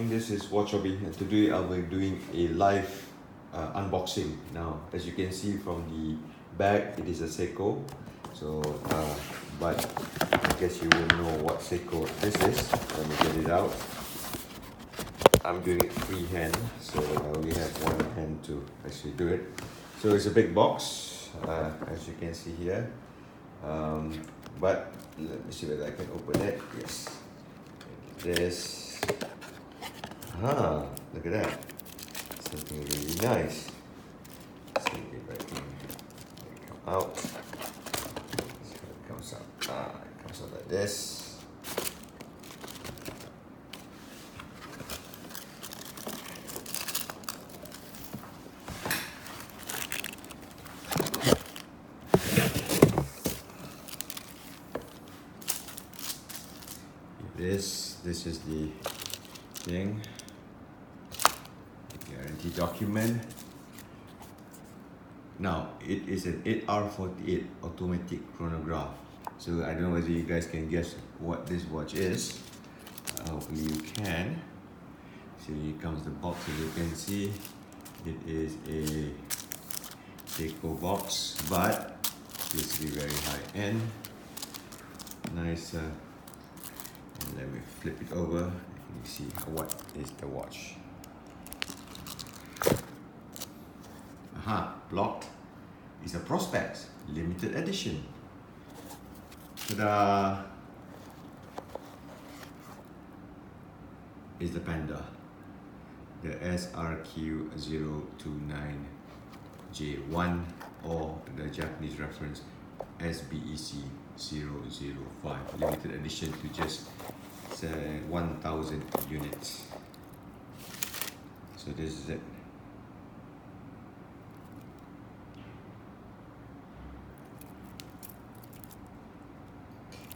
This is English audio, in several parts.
morning, this is Watch Hobby, and today I'll be doing a live unboxing. Now, as you can see from the bag, it is a Seiko. So, but I guess you will know what Seiko this is. Let me get it out. I'm doing it freehand, so I only have one hand to actually do it. So it's a big box, as you can see here. But let me see whether I can open it. Yes. This. Look at that. Something really nice. Let's see if I can come out. See how it comes out. It comes out like this. This is the thing. Guarantee document. Now it is an 8R48 automatic chronograph. So I don't know whether you guys can guess what this watch is. Hopefully you can. So here comes the box. As you can see, it is a Seiko box, but it's very high end. Nice. And let me flip it over. You can see what is the watch. Blocked. It's a Prospex limited edition. Ta-da! Is the Panda, the SRQ029J1, or the Japanese reference SBEC005, limited edition to just 1,000 units. So this is it.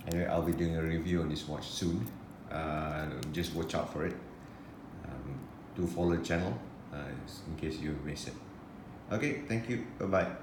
Anyway, I'll be doing a review on this watch soon. Just watch out for it. Do follow the channel in case you miss it. Okay, thank you. Bye-bye.